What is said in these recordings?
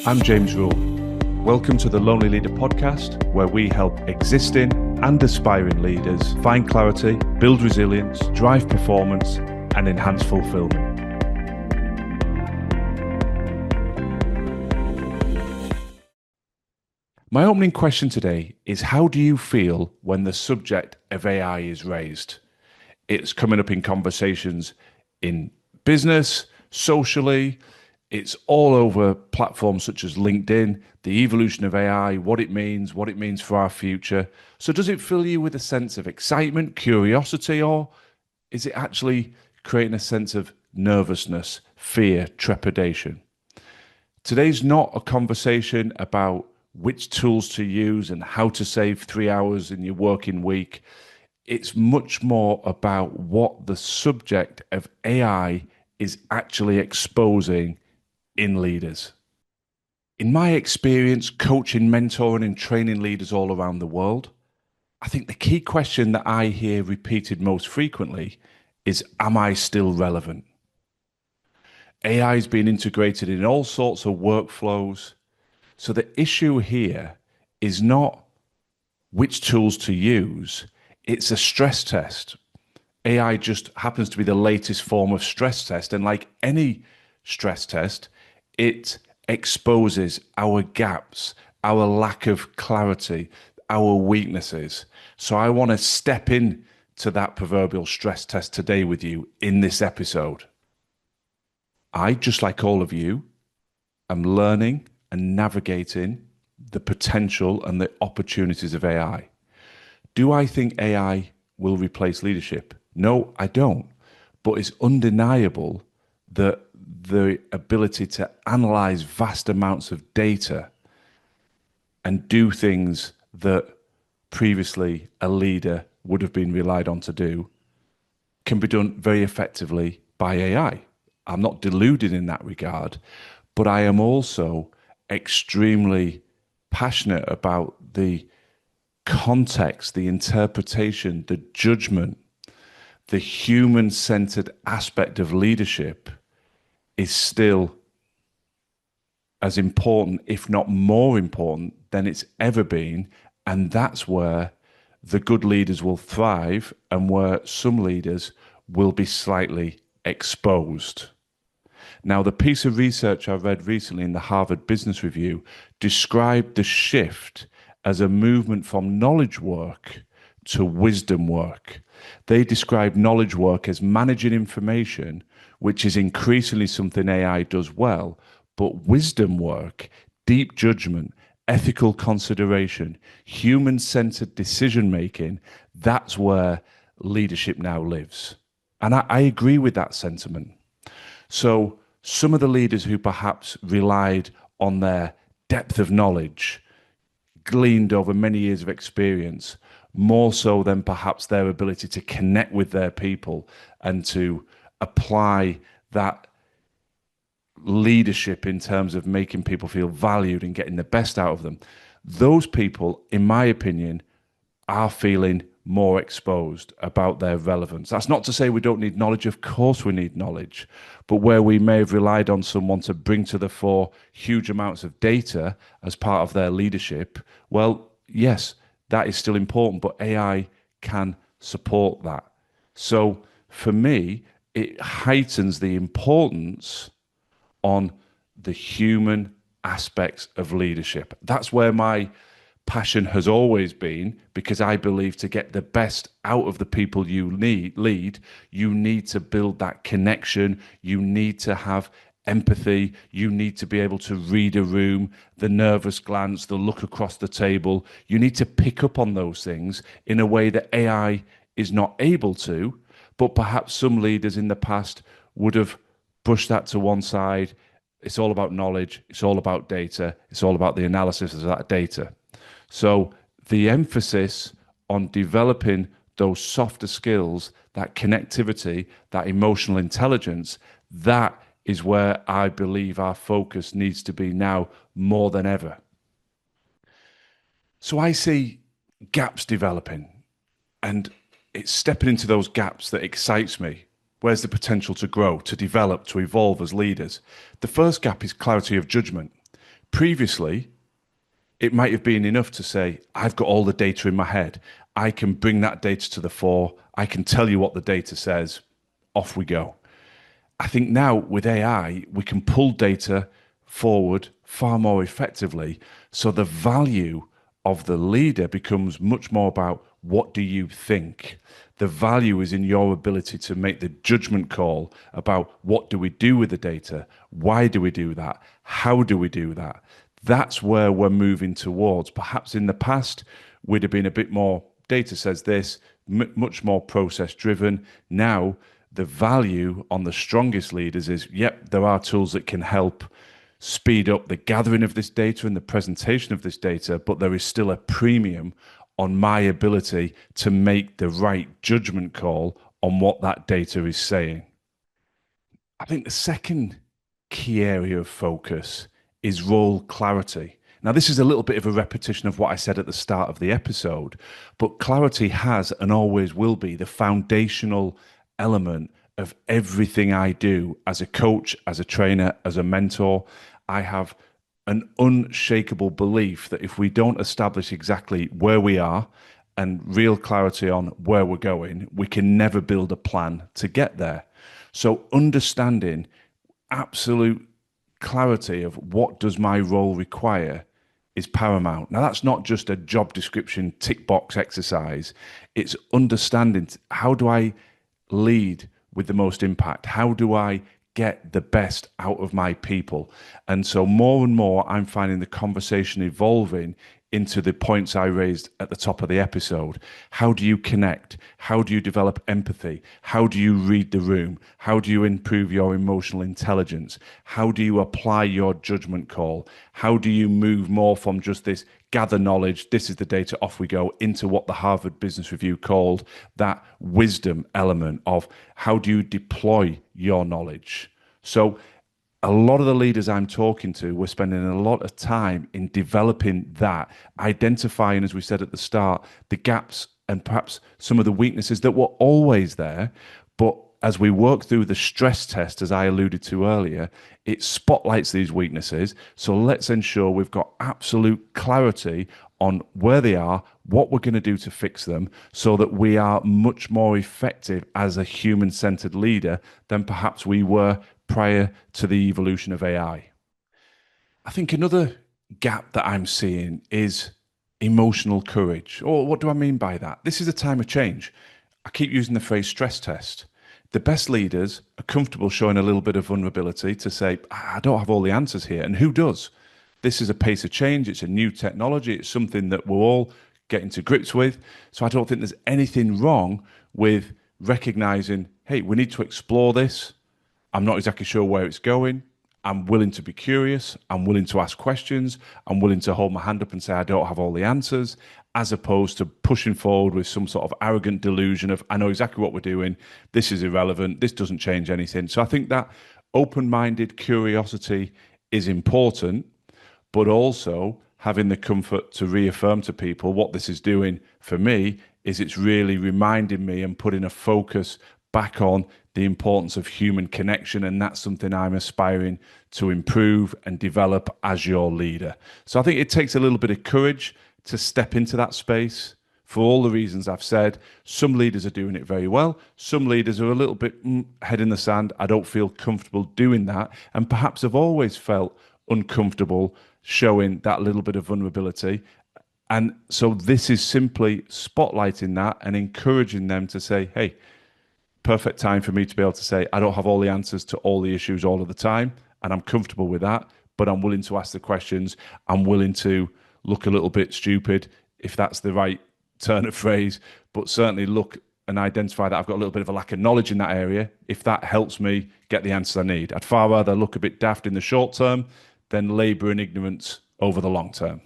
I'm James Rule. Welcome to the Lonely Leader podcast, where we help existing and aspiring leaders find clarity, build resilience, drive performance, and enhance fulfillment. My opening question today is, how do you feel when the subject of AI is raised? It's coming up in conversations in business, socially. It's all over platforms such as LinkedIn, the evolution of AI, what it means for our future. So does it fill you with a sense of excitement, curiosity, or is it actually creating a sense of nervousness, fear, trepidation? Today's not a conversation about which tools to use and how to save 3 hours in your working week. It's much more about what the subject of AI is actually exposing in leaders. In my experience coaching, mentoring, and training leaders all around the world, I think the key question that I hear repeated most frequently is, am I still relevant? AI is being integrated in all sorts of workflows. So the issue here is not which tools to use, it's a stress test. AI just happens to be the latest form of stress test. And like any stress test, it exposes our gaps, our lack of clarity, our weaknesses. So I want to step in to that proverbial stress test today with you in this episode. I, just like all of you, am learning and navigating the potential and the opportunities of AI. Do I think AI will replace leadership? No, I don't. But it's undeniable that the ability to analyze vast amounts of data and do things that previously a leader would have been relied on to do can be done very effectively by AI. I'm not deluded in that regard, but I am also extremely passionate about the context, the interpretation, the judgment, the human-centered aspect of leadership is still as important, if not more important, than it's ever been. And that's where the good leaders will thrive and where some leaders will be slightly exposed. Now, the piece of research I read recently in the Harvard Business Review described the shift as a movement from knowledge work to wisdom work. They describe knowledge work as managing information, which is increasingly something AI does well, but wisdom work, deep judgment, ethical consideration, human-centered decision-making, that's where leadership now lives. And I agree with that sentiment. So some of the leaders who perhaps relied on their depth of knowledge, gleaned over many years of experience, more so than perhaps their ability to connect with their people and to apply that leadership in terms of making people feel valued and getting the best out of them. Those people, in my opinion, are feeling more exposed about their relevance. That's not to say we don't need knowledge. Of course we need knowledge. But where we may have relied on someone to bring to the fore huge amounts of data as part of their leadership, well, yes, that is still important, but AI can support that. So for me, it heightens the importance on the human aspects of leadership. That's where my passion has always been, because I believe to get the best out of the people you lead, you need to build that connection. You need to have empathy. You need to be able to read a room, the nervous glance, the look across the table. You need to pick up on those things in a way that AI is not able to, but perhaps some leaders in the past would have brushed that to one side. It's all about knowledge. It's all about data. It's all about the analysis of that data. So the emphasis on developing those softer skills, that connectivity, that emotional intelligence, that is where I believe our focus needs to be now more than ever. So I see gaps developing, and it's stepping into those gaps that excites me. Where's the potential to grow, to develop, to evolve as leaders? The first gap is clarity of judgment. Previously, it might have been enough to say, I've got all the data in my head. I can bring that data to the fore. I can tell you what the data says. Off we go. I think now with AI, we can pull data forward far more effectively. So the value of the leader becomes much more about what do you think? The value is in your ability to make the judgment call about what do we do with the data? Why do we do that? How do we do that? That's where we're moving towards. Perhaps in the past, we'd have been a bit more data says this, much more process driven. Now, the value on the strongest leaders is, yep, there are tools that can help speed up the gathering of this data and the presentation of this data, but there is still a premium on my ability to make the right judgment call on what that data is saying. I think the second key area of focus is role clarity. Now, this is a little bit of a repetition of what I said at the start of the episode, but clarity has and always will be the foundational element of everything I do as a coach, as a trainer, as a mentor. I have an unshakable belief that if we don't establish exactly where we are and real clarity on where we're going, we can never build a plan to get there. So understanding absolute clarity of what does my role require is paramount. Now, that's not just a job description tick box exercise. It's understanding how do I lead with the most impact? How do I get the best out of my people? And so more and more, I'm finding the conversation evolving into the points I raised at the top of the episode. How do you connect? How do you develop empathy? How do you read the room? How do you improve your emotional intelligence? How do you apply your judgment call? How do you move more from just this gather knowledge, this is the data, off we go, into what the Harvard Business Review called that wisdom element of how do you deploy your knowledge? So a lot of the leaders I'm talking to, we're spending a lot of time in developing that, identifying, as we said at the start, the gaps and perhaps some of the weaknesses that were always there. But as we work through the stress test, as I alluded to earlier, it spotlights these weaknesses. So let's ensure we've got absolute clarity on where they are, what we're going to do to fix them, so that we are much more effective as a human-centered leader than perhaps we were prior to the evolution of AI. I think another gap that I'm seeing is emotional courage. Or what do I mean by that? This is a time of change. I keep using the phrase stress test. The best leaders are comfortable showing a little bit of vulnerability to say, I don't have all the answers here. And who does? This is a pace of change. It's a new technology. It's something that we're all getting to grips with. So I don't think there's anything wrong with recognizing, hey, we need to explore this. I'm not exactly sure where it's going. I'm willing to be curious. I'm willing to ask questions. I'm willing to hold my hand up and say I don't have all the answers, as opposed to pushing forward with some sort of arrogant delusion of, I know exactly what we're doing. This is irrelevant. This doesn't change anything. So I think that open-minded curiosity is important, but also having the comfort to reaffirm to people what this is doing for me is it's really reminding me and putting a focus back on the importance of human connection, and that's something I'm aspiring to improve and develop as your leader. So I think it takes a little bit of courage to step into that space for all the reasons I've said. Some leaders are doing it very well. Some leaders are a little bit head in the sand. I don't feel comfortable doing that, and perhaps have always felt uncomfortable showing that little bit of vulnerability. And so this is simply spotlighting that and encouraging them to say, hey, perfect time for me to be able to say, I don't have all the answers to all the issues all of the time, and I'm comfortable with that, but I'm willing to ask the questions. I'm willing to look a little bit stupid, if that's the right turn of phrase, but certainly look and identify that I've got a little bit of a lack of knowledge in that area. If that helps me get the answers I need, I'd far rather look a bit daft in the short term than labor in ignorance over the long term.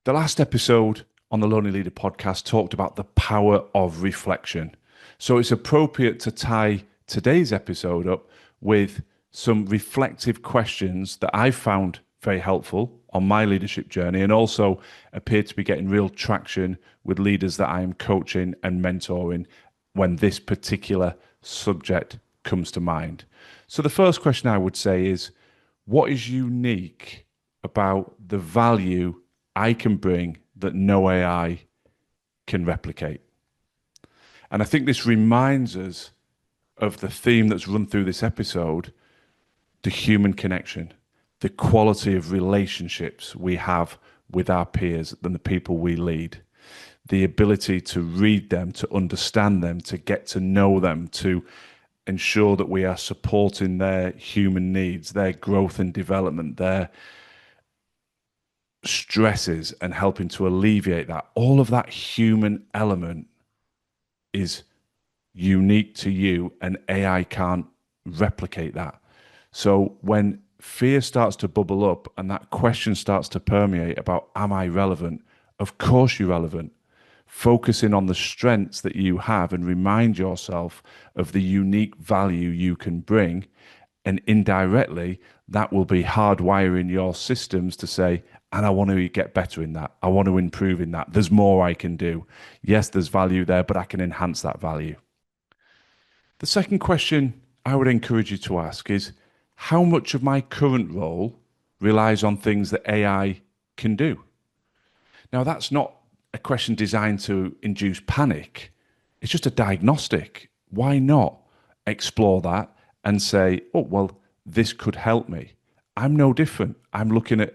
The last episode on the Lonely Leader podcast talked about the power of reflection. So it's appropriate to tie today's episode up with some reflective questions that I've found very helpful on my leadership journey, and also appear to be getting real traction with leaders that I am coaching and mentoring when this particular subject comes to mind. So the first question I would say is, what is unique about the value I can bring that no AI can replicate. And I think this reminds us of the theme that's run through this episode, the human connection, the quality of relationships we have with our peers and the people we lead, the ability to read them, to understand them, to get to know them, to ensure that we are supporting their human needs, their growth and development, their stresses, and helping to alleviate that. All of that human element is unique to you, and AI can't replicate that. So when fear starts to bubble up and that question starts to permeate about, am I relevant? Of course you're relevant. Focusing on the strengths that you have and remind yourself of the unique value you can bring. And indirectly, that will be hardwiring your systems to say, and I want to get better in that. I want to improve in that. There's more I can do. Yes, there's value there, but I can enhance that value. The second question I would encourage you to ask is, how much of my current role relies on things that AI can do? Now, that's not a question designed to induce panic. It's just a diagnostic. Why not explore that and say, oh, well, this could help me? I'm no different. I'm looking at,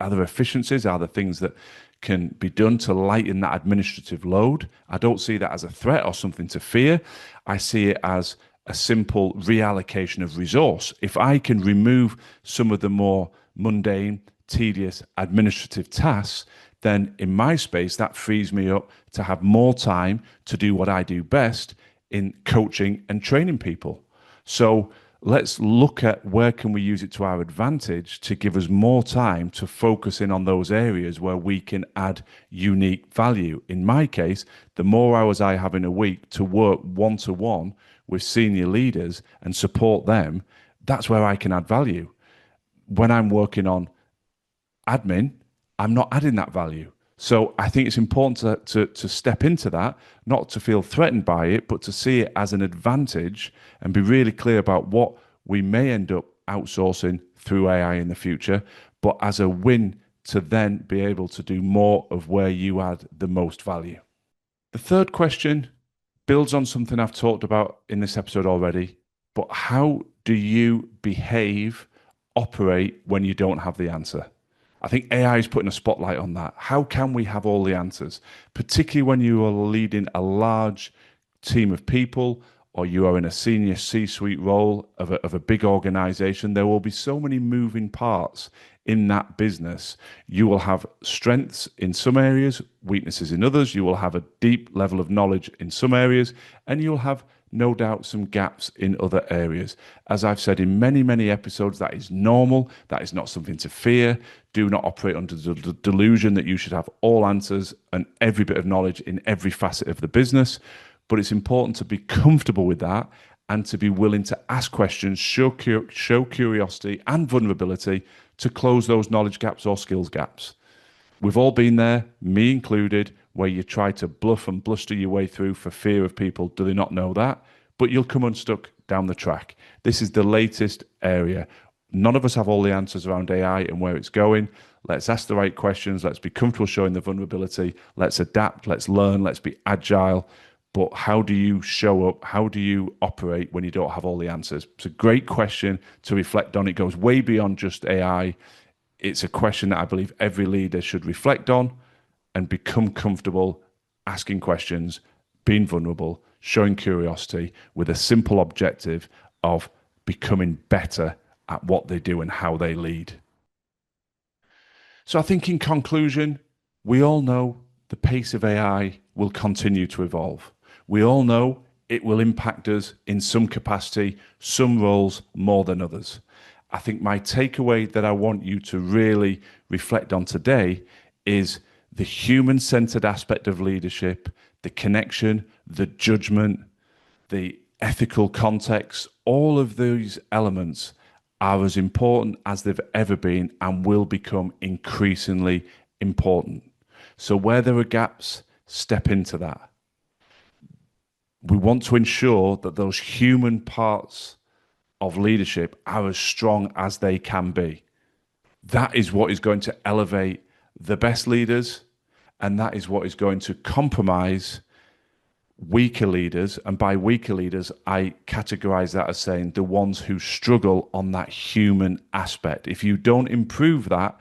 are there efficiencies? Are there things that can be done to lighten that administrative load? I don't see that as a threat or something to fear. I see it as a simple reallocation of resource. If I can remove some of the more mundane, tedious administrative tasks, then in my space, that frees me up to have more time to do what I do best in coaching and training people. So let's look at where can we use it to our advantage to give us more time to focus in on those areas where we can add unique value. In my case, the more hours I have in a week to work one-to-one with senior leaders and support them, that's where I can add value. When I'm working on admin, I'm not adding that value. So I think it's important to step into that, not to feel threatened by it, but to see it as an advantage and be really clear about what we may end up outsourcing through AI in the future, but as a win to then be able to do more of where you add the most value. The third question builds on something I've talked about in this episode already, but how do you behave, operate when you don't have the answer? I think AI is putting a spotlight on that. How can we have all the answers, particularly when you are leading a large team of people or you are in a senior C-suite role of a big organization? There will be so many moving parts in that business. You will have strengths in some areas, weaknesses in others. You will have a deep level of knowledge in some areas, and you'll have no doubt some gaps in other areas. As I've said in many, many episodes, that is normal. That is not something to fear. Do not operate under the delusion that you should have all answers and every bit of knowledge in every facet of the business. But it's important to be comfortable with that and to be willing to ask questions, show curiosity and vulnerability to close those knowledge gaps or skills gaps. We've all been there, me included, where you try to bluff and bluster your way through for fear of people. Do they not know that? But you'll come unstuck down the track. This is the latest area. None of us have all the answers around AI and where it's going. Let's ask the right questions. Let's be comfortable showing the vulnerability. Let's adapt. Let's learn. Let's be agile. But how do you show up? How do you operate when you don't have all the answers? It's a great question to reflect on. It goes way beyond just AI. It's a question that I believe every leader should reflect on and become comfortable asking questions, being vulnerable, showing curiosity with a simple objective of becoming better at what they do and how they lead. So I think in conclusion, we all know the pace of AI will continue to evolve. We all know it will impact us in some capacity, some roles more than others. I think my takeaway that I want you to really reflect on today is the human-centered aspect of leadership, the connection, the judgment, the ethical context. All of these elements are as important as they've ever been and will become increasingly important. So where there are gaps, step into that. We want to ensure that those human parts of leadership are as strong as they can be. That is what is going to elevate the best leaders, and that is what is going to compromise weaker leaders. And by weaker leaders, I categorize that as saying the ones who struggle on that human aspect. If you don't improve that,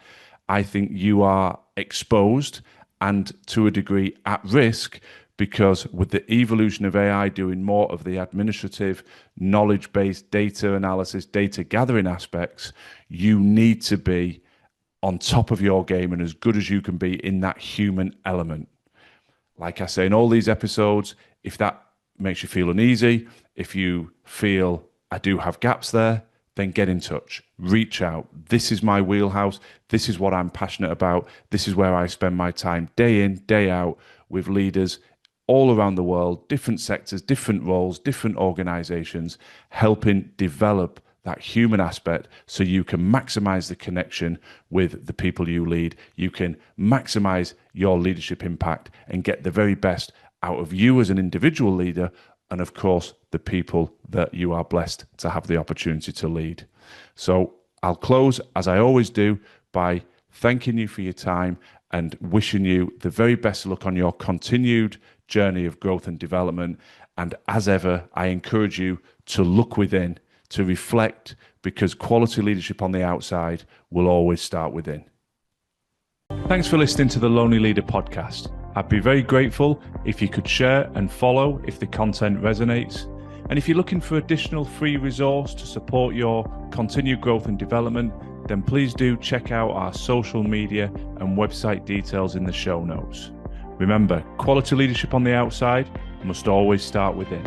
I think you are exposed and to a degree at risk, because with the evolution of AI doing more of the administrative, knowledge-based data analysis, data gathering aspects, you need to be on top of your game and as good as you can be in that human element. Like I say in all these episodes, if that makes you feel uneasy, if you feel I do have gaps there, then get in touch, reach out. This is my wheelhouse. This is what I'm passionate about. This is where I spend my time day in, day out with leaders all around the world, different sectors, different roles, different organizations, helping develop that human aspect so you can maximize the connection with the people you lead. You can maximize your leadership impact and get the very best out of you as an individual leader, and of course, the people that you are blessed to have the opportunity to lead. So I'll close, as I always do, by thanking you for your time and wishing you the very best of luck on your continued journey of growth and development. And as ever, I encourage you to look within, to reflect, because quality leadership on the outside will always start within. Thanks for listening to the Lonely Leader podcast. I'd be very grateful if you could share and follow if the content resonates. And if you're looking for additional free resource to support your continued growth and development, then please do check out our social media and website details in the show notes. Remember, quality leadership on the outside must always start within.